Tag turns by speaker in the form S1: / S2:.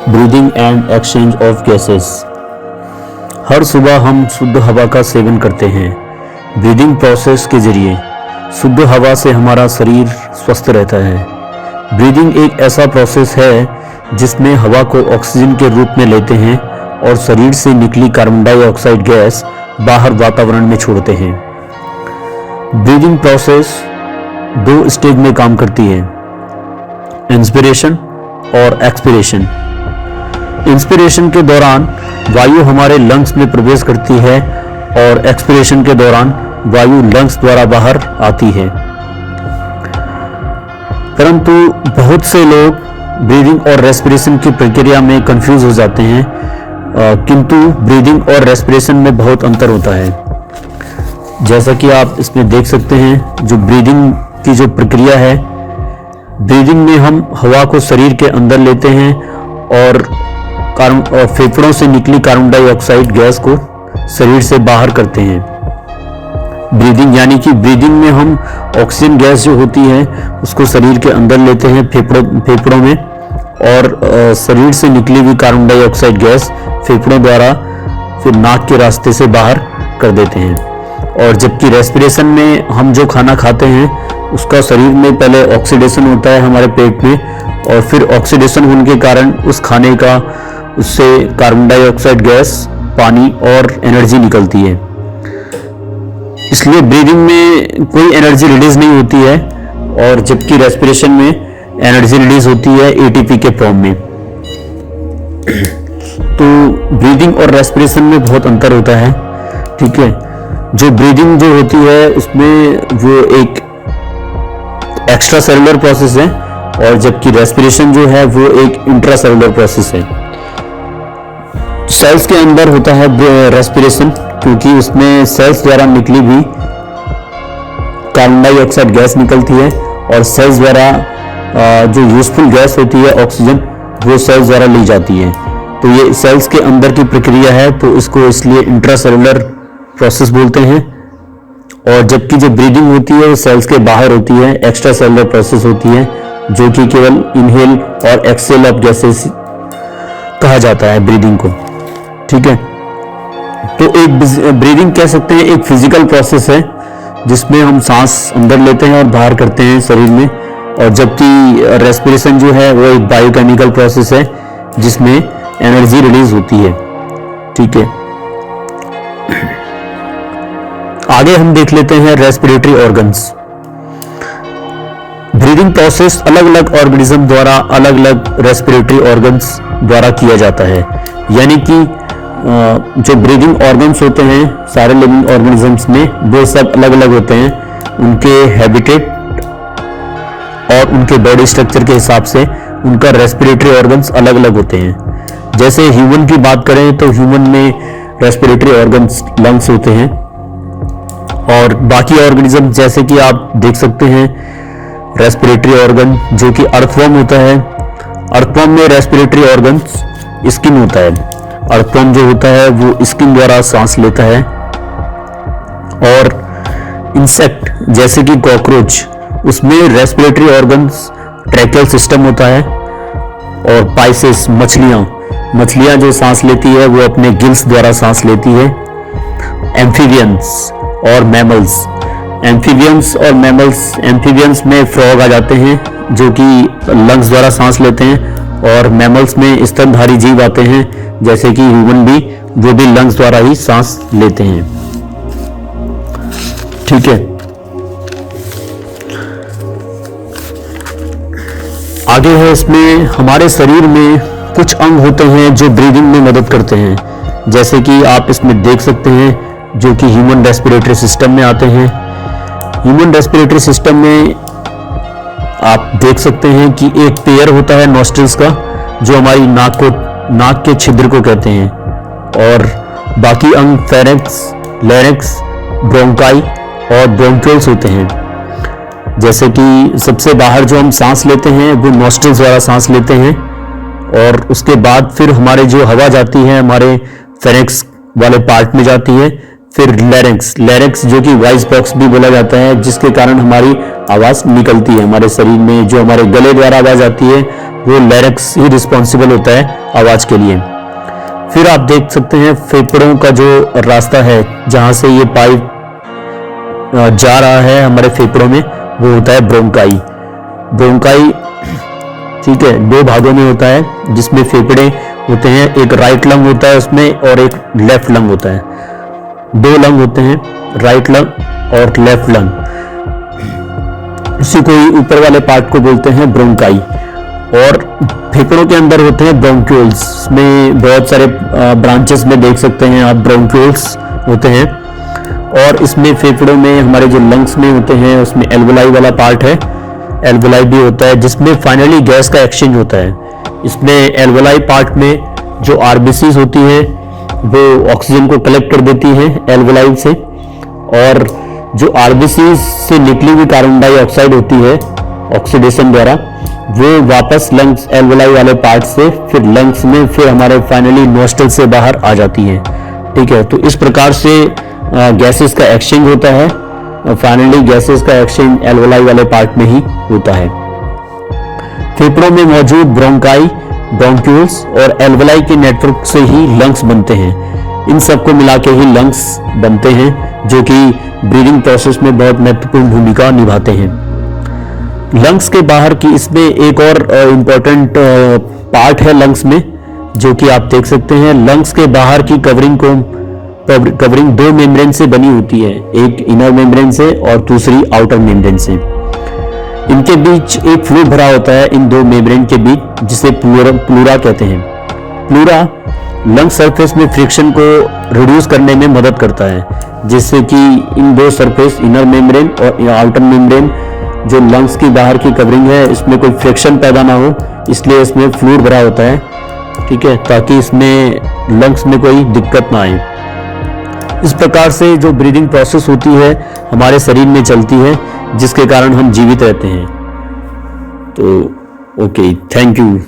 S1: Breathing and exchange of gases. हर सुबह हम शुद्ध हवा का सेवन करते हैं। ब्रीदिंग प्रोसेस के जरिए शुद्ध हवा से हमारा शरीर स्वस्थ रहता है। ब्रीदिंग एक ऐसा प्रोसेस है जिसमें हवा को ऑक्सीजन के रूप में लेते हैं और शरीर से निकली कार्बन डाइऑक्साइड गैस बाहर वातावरण में छोड़ते हैं। ब्रीदिंग प्रोसेस दो स्टेज में काम करती है, इंस्पिरेशन और एक्सपिरेशन। इंस्पिरेशन के दौरान वायु हमारे लंग्स में प्रवेश करती है और एक्सपिरेशन के दौरान वायु लंग्स द्वारा बाहर आती है। परंतु बहुत से लोग ब्रीदिंग और रेस्पिरेशन की प्रक्रिया में कंफ्यूज हो जाते हैं, किंतु ब्रीदिंग और रेस्पिरेशन में बहुत अंतर होता है। जैसा कि आप इसमें देख सकते हैं, जो ब्रीदिंग की जो प्रक्रिया है, ब्रीदिंग में हम हवा को शरीर के अंदर लेते हैं और फेफड़ों से निकली कार्बन डाइऑक्साइड गैस को शरीर से बाहर करते हैं। ब्रीदिंग यानी कि ब्रीदिंग में हम ऑक्सीजन गैस जो होती है उसको शरीर के अंदर लेते हैं फेफड़ों में, और शरीर से निकली हुई कार्बन डाइऑक्साइड गैस फेफड़ों द्वारा फिर नाक के रास्ते से बाहर कर देते हैं। और जबकि रेस्पिरेशन में हम जो खाना खाते हैं उसका शरीर में पहले ऑक्सीडेशन होता है हमारे पेट में, और फिर ऑक्सीडेशन होने के कारण उस खाने का उससे कार्बन डाइऑक्साइड गैस, पानी और एनर्जी निकलती है। इसलिए ब्रीदिंग में कोई एनर्जी रिलीज नहीं होती है, और जबकि रेस्पिरेशन में एनर्जी रिलीज होती है एटीपी के फॉर्म में। तो ब्रीदिंग और रेस्पिरेशन में बहुत अंतर होता है। ठीक है, जो ब्रीदिंग जो होती है उसमें वो एक एक्स्ट्रा सेलुलर प्रोसेस है, और जबकि रेस्पिरेशन जो है वो एक इंट्रा सेलुलर प्रोसेस है। सेल्स के अंदर होता है रेस्पिरेशन, क्योंकि उसमें सेल्स द्वारा निकली हुई कार्बन डाइऑक्साइड गैस निकलती है, और सेल्स द्वारा जो यूजफुल गैस होती है ऑक्सीजन, वो सेल्स द्वारा ली जाती है। तो ये सेल्स के अंदर की प्रक्रिया है, तो इसको इसलिए इंट्रा सेलुलर प्रोसेस बोलते हैं। और जबकि जो ब्रीदिंग होती है वो सेल्स के बाहर होती है, एक्स्ट्रा सेलुलर प्रोसेस होती है, जो कि केवल इनहेल और एक्सहेल ऑफ गैसेस कहा जाता है ब्रीदिंग को। ठीक है, तो एक ब्रीदिंग कह सकते हैं एक फिजिकल प्रोसेस है जिसमें हम सांस अंदर लेते हैं और बाहर करते हैं शरीर में, और जबकि रेस्पिरेशन जो है वो एक बायोकेमिकल प्रोसेस है जिसमें एनर्जी रिलीज होती है। ठीक है, आगे हम देख लेते हैं रेस्पिरेटरी ऑर्गन्स। ब्रीदिंग प्रोसेस अलग अलग ऑर्गेनिज्म द्वारा अलग अलग रेस्पिरेटरी ऑर्गन्स द्वारा किया जाता है। यानी कि जो ब्रीदिंग ऑर्गन्स होते हैं सारे लिविंग ऑर्गेनिजम्स में, वो सब अलग अलग होते हैं। उनके हैबिटेट और उनके बॉडी स्ट्रक्चर के हिसाब से उनका रेस्पिरेटरी ऑर्गन्स अलग अलग होते हैं। जैसे ह्यूमन की बात करें तो ह्यूमन में रेस्पिरेटरी ऑर्गन्स लंग्स होते हैं, और बाकी ऑर्गेनिज्म जैसे कि आप देख सकते हैं रेस्पिरेटरी ऑर्गन जो कि अर्थवर्म होता है। अर्थवर्म में रेस्पिरेटरी ऑर्गन्स स्किन होता है। अर्थवर्म जो होता है वो स्किन द्वारा सांस लेता है। और इंसेक्ट जैसे कि कॉकरोच, उसमें रेस्पिरेटरी ऑर्गन्स ट्रैकियल सिस्टम होता है। और पाइसेस मछलियां जो सांस लेती है वो अपने गिल्स द्वारा सांस लेती है। एम्फीबियंस और मैमल्स, एम्फीबियंस में फ्रॉग आ जाते हैं जो कि लंग्स द्वारा सांस लेते हैं, और मैमल्स में स्तनधारी जीव आते हैं जैसे कि ह्यूमन भी, वो भी लंग्स द्वारा ही सांस लेते हैं। ठीक है, आगे है इसमें हमारे शरीर में कुछ अंग होते हैं जो ब्रीदिंग में मदद करते हैं, जैसे कि आप इसमें देख सकते हैं, जो कि ह्यूमन रेस्पिरेटरी सिस्टम में आते हैं। ह्यूमन रेस्पिरेटरी सिस्टम में आप देख सकते हैं कि एक पेयर होता है नॉस्ट्रिल्स का, जो हमारी नाक के छिद्र को कहते हैं, और बाकी अंग फेरेक्स, लैरिंक्स, ब्रोंकाई और ब्रोंक्यूल्स होते हैं। जैसे कि सबसे बाहर जो हम सांस लेते हैं वो नॉस्ट्रिल्स द्वारा सांस लेते हैं, और उसके बाद फिर हमारे जो हवा जाती है हमारे फेरेक्स वाले पार्ट में जाती है, फिर लैरिंक्स जो कि वॉइस बॉक्स भी बोला जाता है, जिसके कारण हमारी आवाज निकलती है। हमारे शरीर में जो हमारे गले द्वारा आवाज आती है वो लैरिंक्स ही रिस्पॉन्सिबल होता है आवाज के लिए। फिर आप देख सकते हैं फेफड़ों का जो रास्ता है जहां से ये पाइप जा रहा है हमारे फेफड़ों में, वो होता है ब्रोंकाई। ठीक है, 2 भागों में होता है जिसमें फेफड़े होते हैं, एक राइट लंग होता है उसमें और एक लेफ्ट लंग होता है। 2 लंग होते हैं, राइट लंग और लेफ्ट लंग। उसी को ही ऊपर वाले पार्ट को बोलते हैं ब्रोंकाई। और फेफड़ों के अंदर होते हैं ब्रोंक्यूल्स, में बहुत सारे ब्रांचेस में देख सकते हैं आप, ब्रोंक्यूल्स होते हैं। और इसमें फेफड़ों में हमारे जो लंग्स में होते हैं उसमें एल्वोलाई वाला पार्ट है, एल्वोलाई भी होता है जिसमें फाइनली गैस का एक्सचेंज होता है। इसमें एल्वोलाई पार्ट में जो आरबीसीज होती है वो ऑक्सीजन को कलेक्ट कर देती है एल्वोलाई से, और जो आरबीसीज से निकली हुई कार्बन डाइऑक्साइड होती है ऑक्सीडेशन द्वारा, वो वापस लंग्स एल्वोलाई वाले पार्ट से फिर लंग्स में फिर हमारे फाइनली नोस्ट्रल से बाहर आ जाती है। ठीक है, तो इस प्रकार से गैसेस का एक्सचेंज होता है। फाइनली गैसेस का एक्सचेंज एल्वोलाई वाले पार्ट में ही होता है। फेफड़ों में मौजूद ब्रोंकाई, ब्रोंक्यूल्स और एल्वोलाई के नेटवर्क से ही लंग्स बनते हैं। इन सबको मिला के ही लंग्स बनते हैं, जो कि ब्रीदिंग प्रोसेस में बहुत महत्वपूर्ण भूमिका निभाते हैं। लंग्स के बाहर की इसमें एक और इम्पोर्टेंट पार्ट है लंग्स में, जो कि आप देख सकते हैं। लंग्स के बाहर की कवरिंग 2 मेम्ब्रेन से बनी होती है, एक इनर मेम्ब्रेन से और दूसरी आउटर मेम्ब्रेन से। इनके बीच एक फ्लूइड भरा होता है इन 2 मेम्ब्रेन के बीच, जिसे प्लूरा कहते हैं। प्लूरा लंग सरफेस में फ्रिक्शन को रिड्यूस करने में मदद करता है, जिससे कि इन 2 सरफेस इनर मेम्ब्रेन और आउटर मेम्ब्रेन जो लंग्स की बाहर की कवरिंग है इसमें कोई फ्रिक्शन पैदा ना हो, इसलिए इसमें फ्लूइड भरा होता है। ठीक है, ताकि इसमें लंग्स में कोई दिक्कत ना आए। इस प्रकार से जो ब्रीदिंग प्रोसेस होती है हमारे शरीर में चलती है, जिसके कारण हम जीवित रहते हैं। तो ओके, थैंक यू।